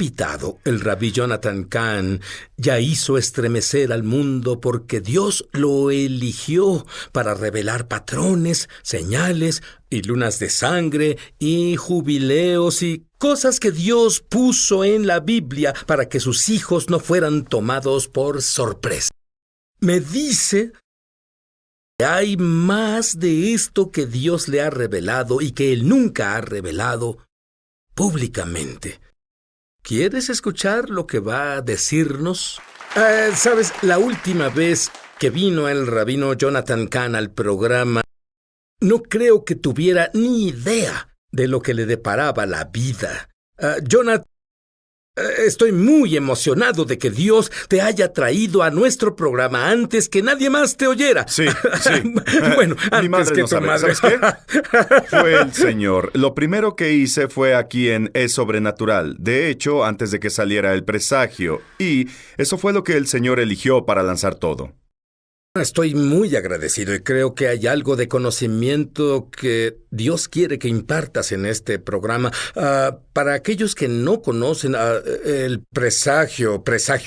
invitado, el rabí Jonathan Cahn, ya hizo estremecer al mundo porque Dios lo eligió para revelar patrones, señales y lunas de sangre y jubileos y cosas que Dios puso en la Biblia para que sus hijos no fueran tomados por sorpresa. Me dice que hay más de esto que Dios le ha revelado y que Él nunca ha revelado públicamente. ¿Quieres escuchar lo que va a decirnos? ¿Sabes? La última vez que vino el rabino Jonathan Cahn al programa, no creo que tuviera ni idea de lo que le deparaba la vida. Jonathan, estoy muy emocionado de que Dios te haya traído a nuestro programa antes que nadie más te oyera. Sí. Bueno, Mi madre no sabe. ¿Sabes qué? Fue el Señor. Lo primero que hice fue aquí en Es Sobrenatural. De hecho, antes de que saliera el presagio. Y eso fue lo que el Señor eligió para lanzar todo. Estoy muy agradecido y creo que hay algo de conocimiento que Dios quiere que impartas en este programa. Para aquellos que no conocen el presagio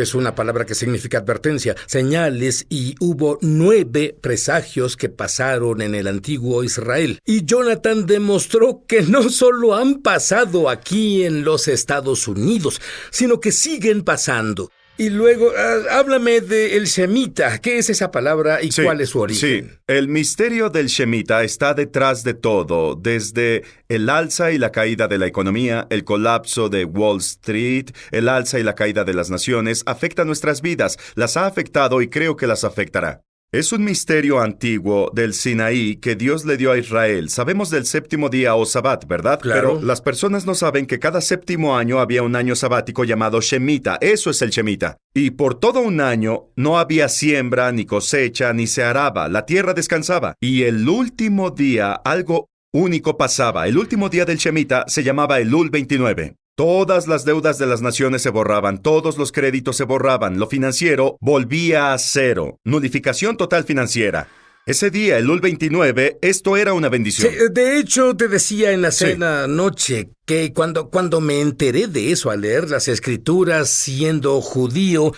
es una palabra que significa advertencia, señales, y hubo 9 presagios que pasaron en el antiguo Israel. Y Jonathan demostró que no solo han pasado aquí en los Estados Unidos, sino que siguen pasando. Y luego, háblame del Shemitah. ¿Qué es esa palabra y cuál es su origen? Sí, el misterio del Shemitah está detrás de todo, desde el alza y la caída de la economía, el colapso de Wall Street, el alza y la caída de las naciones, afecta nuestras vidas, las ha afectado y creo que las afectará. Es un misterio antiguo del Sinaí que Dios le dio a Israel. Sabemos del séptimo día o Sabbat, ¿verdad? Claro. Pero las personas no saben que cada séptimo año había un año sabático llamado Shemitah. Eso es el Shemitah. Y por todo un año no había siembra, ni cosecha, ni se araba. La tierra descansaba. Y el último día algo único pasaba. El último día del Shemitah se llamaba Elul 29. Todas las deudas de las naciones se borraban, todos los créditos se borraban, lo financiero volvía a cero. Nulificación total financiera. Ese día, Elul 29, esto era una bendición. Sí, de hecho, te decía en la cena anoche que cuando me enteré de eso al leer las Escrituras siendo judío,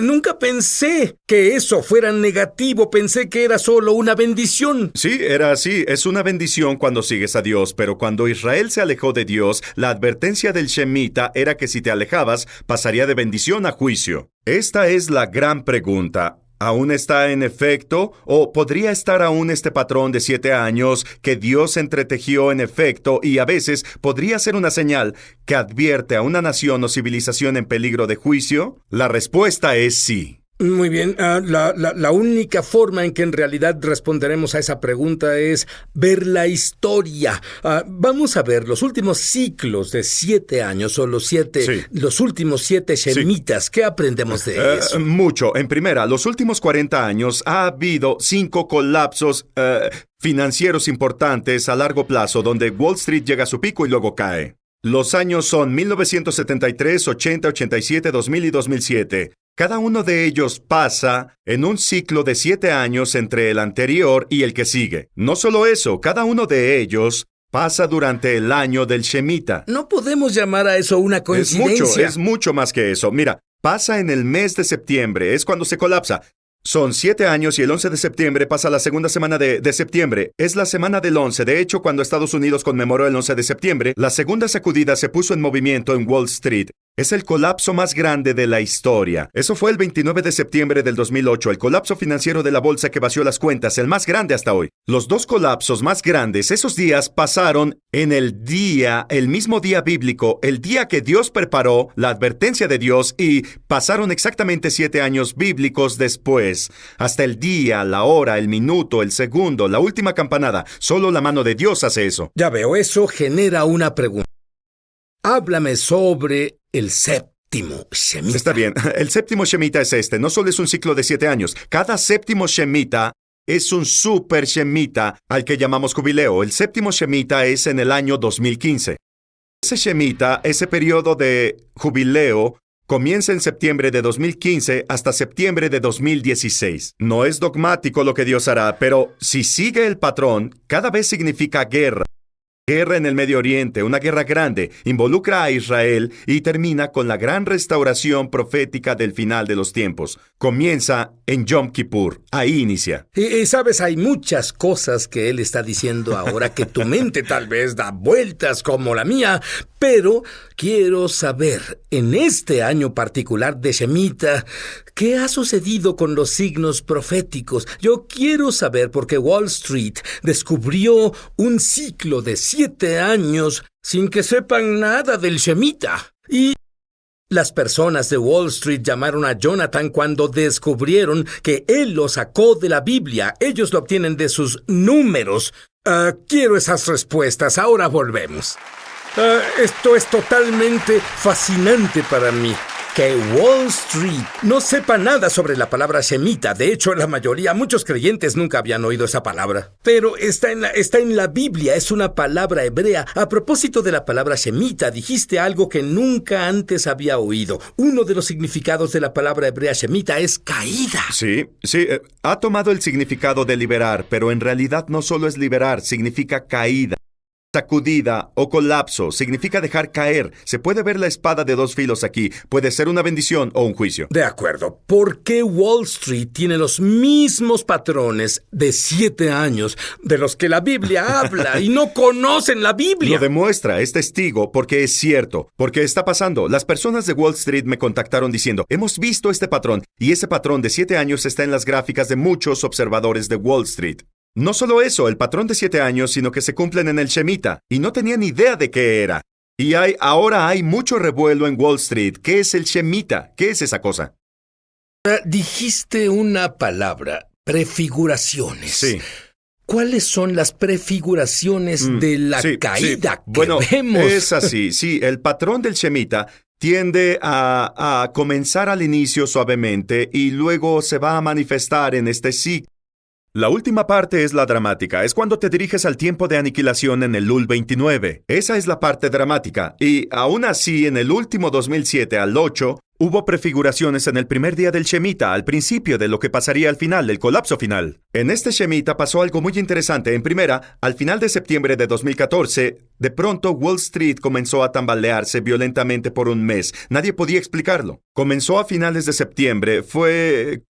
nunca pensé que eso fuera negativo, pensé que era solo una bendición. Sí, era así, es una bendición cuando sigues a Dios, pero cuando Israel se alejó de Dios, la advertencia del Shemitah era que si te alejabas, pasaría de bendición a juicio. Esta es la gran pregunta. ¿Aún está en efecto? ¿O podría estar aún este patrón de 7 años que Dios entretejió en efecto y a veces podría ser una señal que advierte a una nación o civilización en peligro de juicio? La respuesta es sí. Muy bien, la única forma en que en realidad responderemos a esa pregunta es ver la historia. Vamos a ver los últimos ciclos de 7 años o los últimos 7 Shemitas. Sí. ¿Qué aprendemos de eso? Mucho. En primera, los últimos 40 años ha habido 5 colapsos financieros importantes a largo plazo donde Wall Street llega a su pico y luego cae. Los años son 1973, 80, 87, 2000 y 2007. Cada uno de ellos pasa en un ciclo de 7 años entre el anterior y el que sigue. No solo eso, cada uno de ellos pasa durante el año del Shemitah. No podemos llamar a eso una coincidencia. Es mucho más que eso. Mira, pasa en el mes de septiembre, es cuando se colapsa. Son 7 años y el 11 de septiembre pasa la segunda semana de septiembre. Es la semana del 11. De hecho, cuando Estados Unidos conmemoró el 11 de septiembre, la segunda sacudida se puso en movimiento en Wall Street. Es el colapso más grande de la historia. Eso fue el 29 de septiembre del 2008, el colapso financiero de la bolsa que vació las cuentas, el más grande hasta hoy. Los 2 colapsos más grandes, esos días pasaron en el mismo día bíblico, el día que Dios preparó, la advertencia de Dios, y pasaron exactamente 7 años bíblicos después. Hasta el día, la hora, el minuto, el segundo, la última campanada. Solo la mano de Dios hace eso. Ya veo, eso genera una pregunta. Háblame sobre el séptimo Shemitah. Está bien. El séptimo Shemitah es este. No solo es un ciclo de 7 años. Cada séptimo Shemitah es un super Shemitah al que llamamos jubileo. El séptimo Shemitah es en el año 2015. Ese Shemitah, ese periodo de jubileo, comienza en septiembre de 2015 hasta septiembre de 2016. No es dogmático lo que Dios hará, pero si sigue el patrón, cada vez significa guerra. Guerra en el Medio Oriente, una guerra grande, involucra a Israel y termina con la gran restauración profética del final de los tiempos. Comienza en Yom Kippur. Ahí inicia. Y sabes, hay muchas cosas que él está diciendo ahora que tu mente tal vez da vueltas como la mía, pero quiero saber, en este año particular de Shemitah, ¿qué ha sucedido con los signos proféticos? Yo quiero saber porque Wall Street descubrió un ciclo de 7 años sin que sepan nada del Shemitah. Y las personas de Wall Street llamaron a Jonathan cuando descubrieron que él lo sacó de la Biblia. Ellos lo obtienen de sus números. Quiero esas respuestas. Ahora volvemos. Esto es totalmente fascinante para mí. Que Wall Street no sepa nada sobre la palabra Shemitah. De hecho, la mayoría, muchos creyentes nunca habían oído esa palabra. Pero está en la Biblia, es una palabra hebrea. A propósito de la palabra Shemitah, dijiste algo que nunca antes había oído. Uno de los significados de la palabra hebrea Shemitah es caída. Sí, ha tomado el significado de liberar, pero en realidad no solo es liberar, significa caída. Sacudida o colapso significa dejar caer. Se puede ver la espada de 2 filos aquí. Puede ser una bendición o un juicio. De acuerdo. ¿Por qué Wall Street tiene los mismos patrones de 7 años de los que la Biblia habla y no conocen la Biblia? Lo demuestra, es testigo, porque es cierto, porque está pasando. Las personas de Wall Street me contactaron diciendo, hemos visto este patrón, y ese patrón de 7 años está en las gráficas de muchos observadores de Wall Street. No solo eso, el patrón de 7 años, sino que se cumplen en el Shemitah, y no tenían idea de qué era. Y ahora hay mucho revuelo en Wall Street. ¿Qué es el Shemitah? ¿Qué es esa cosa? Dijiste una palabra, prefiguraciones. Sí. ¿Cuáles son las prefiguraciones de la caída que vemos? Es así, sí. El patrón del Shemitah tiende a comenzar al inicio suavemente y luego se va a manifestar en este ciclo. La última parte es la dramática, es cuando te diriges al tiempo de aniquilación en el Lul 29. Esa es la parte dramática, y aún así en el último 2007 al 8, hubo prefiguraciones en el primer día del Shemitah, al principio de lo que pasaría al final, el colapso final. En este Shemitah pasó algo muy interesante. En primera, al final de septiembre de 2014, de pronto Wall Street comenzó a tambalearse violentamente por un mes. Nadie podía explicarlo. Comenzó a finales de septiembre,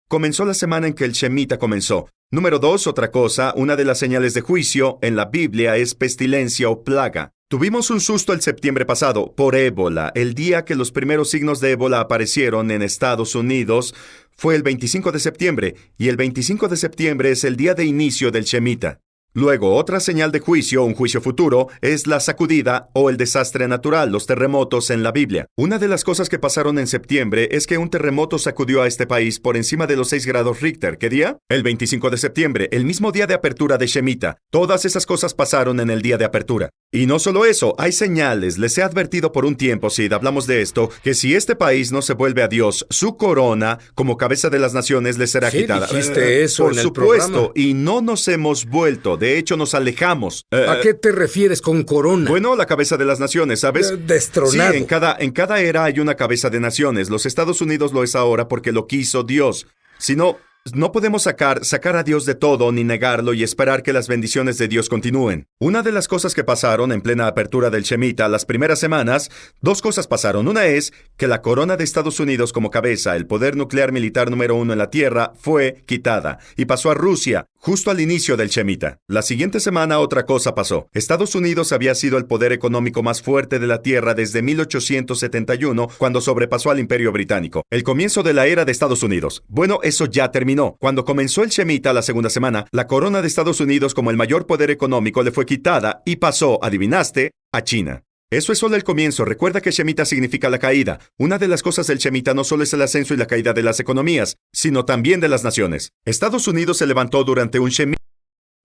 comenzó la semana en que el Shemitah comenzó. Número 2, otra cosa, una de las señales de juicio en la Biblia es pestilencia o plaga. Tuvimos un susto el septiembre pasado por ébola. El día que los primeros signos de ébola aparecieron en Estados Unidos fue el 25 de septiembre, y el 25 de septiembre es el día de inicio del Shemitah. Luego, otra señal de juicio, un juicio futuro, es la sacudida o el desastre natural, los terremotos en la Biblia. Una de las cosas que pasaron en septiembre es que un terremoto sacudió a este país por encima de los 6 grados Richter. ¿Qué día? El 25 de septiembre, el mismo día de apertura de Shemitah. Todas esas cosas pasaron en el día de apertura. Y no solo eso, hay señales. Les he advertido por un tiempo, Sid, hablamos de esto, que si este país no se vuelve a Dios, su corona, como cabeza de las naciones, les será quitada. Dijiste eso por en el supuesto, programa. y no nos hemos vuelto. De hecho, nos alejamos. ¿A qué te refieres con corona? Bueno, la cabeza de las naciones, ¿sabes? Destronado. Sí, en cada era hay una cabeza de naciones. Los Estados Unidos lo es ahora porque lo quiso Dios. Si no, no podemos sacar a Dios de todo ni negarlo y esperar que las bendiciones de Dios continúen. Una de las cosas que pasaron en plena apertura del Shemitah las primeras semanas, 2 cosas pasaron. Una es que la corona de Estados Unidos como cabeza, el poder nuclear militar número 1 en la Tierra, fue quitada y pasó a Rusia justo al inicio del Shemitah. La siguiente semana otra cosa pasó. Estados Unidos había sido el poder económico más fuerte de la Tierra desde 1871, cuando sobrepasó al Imperio Británico. El comienzo de la era de Estados Unidos. Bueno, eso ya terminó. Cuando comenzó el Shemitah la segunda semana, la corona de Estados Unidos como el mayor poder económico le fue quitada y pasó, adivinaste, a China. Eso es solo el comienzo. Recuerda que Shemitah significa la caída. Una de las cosas del Shemitah no solo es el ascenso y la caída de las economías, sino también de las naciones. Estados Unidos se levantó durante un Shemitah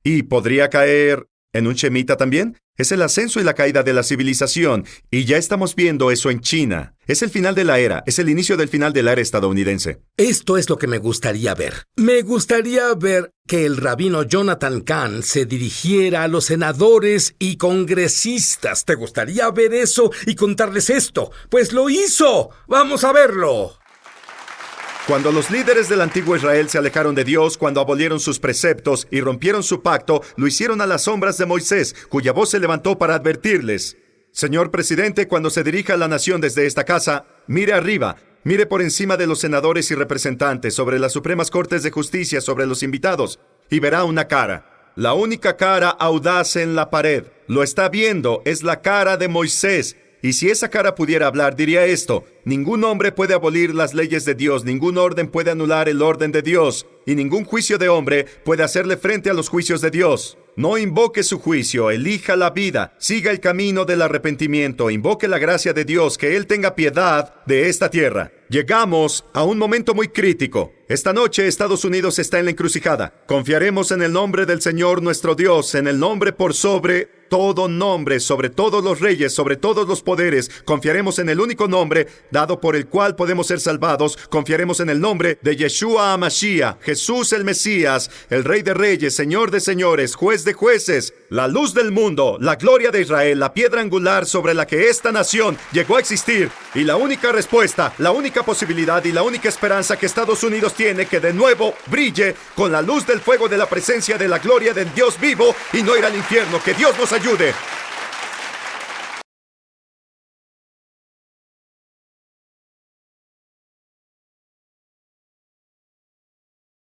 y podría caer en un Shemitah también. Es el ascenso y la caída de la civilización, y ya estamos viendo eso en China. Es el final de la era, es el inicio del final de la era estadounidense. Esto es lo que me gustaría ver. Me gustaría ver que el rabino Jonathan Cahn se dirigiera a los senadores y congresistas. ¿Te gustaría ver eso y contarles esto? Pues lo hizo. ¡Vamos a verlo! Cuando los líderes del antiguo Israel se alejaron de Dios, cuando abolieron sus preceptos y rompieron su pacto, lo hicieron a las sombras de Moisés, cuya voz se levantó para advertirles. Señor presidente, cuando se dirija a la nación desde esta casa, mire arriba, mire por encima de los senadores y representantes, sobre las supremas cortes de justicia, sobre los invitados, y verá una cara. La única cara audaz en la pared. Lo está viendo, es la cara de Moisés. Y si esa cara pudiera hablar, diría esto: ningún hombre puede abolir las leyes de Dios, ningún orden puede anular el orden de Dios, y ningún juicio de hombre puede hacerle frente a los juicios de Dios. No invoque su juicio, elija la vida, siga el camino del arrepentimiento, invoque la gracia de Dios, que Él tenga piedad de esta tierra. Llegamos a un momento muy crítico. Esta noche Estados Unidos está en la encrucijada. Confiaremos en el nombre del Señor nuestro Dios, en el nombre por sobre todo nombre, sobre todos los reyes, sobre todos los poderes. Confiaremos en el único nombre dado por el cual podemos ser salvados. Confiaremos en el nombre de Yeshua HaMashiach, Jesús el Mesías, el Rey de Reyes, Señor de Señores, Juez de Jueces, la luz del mundo, la gloria de Israel, la piedra angular sobre la que esta nación llegó a existir. Y la única respuesta, la única posibilidad y la única esperanza que Estados Unidos tiene, que de nuevo brille con la luz del fuego de la presencia de la gloria del Dios vivo y no ir al infierno. Que Dios nos ayude.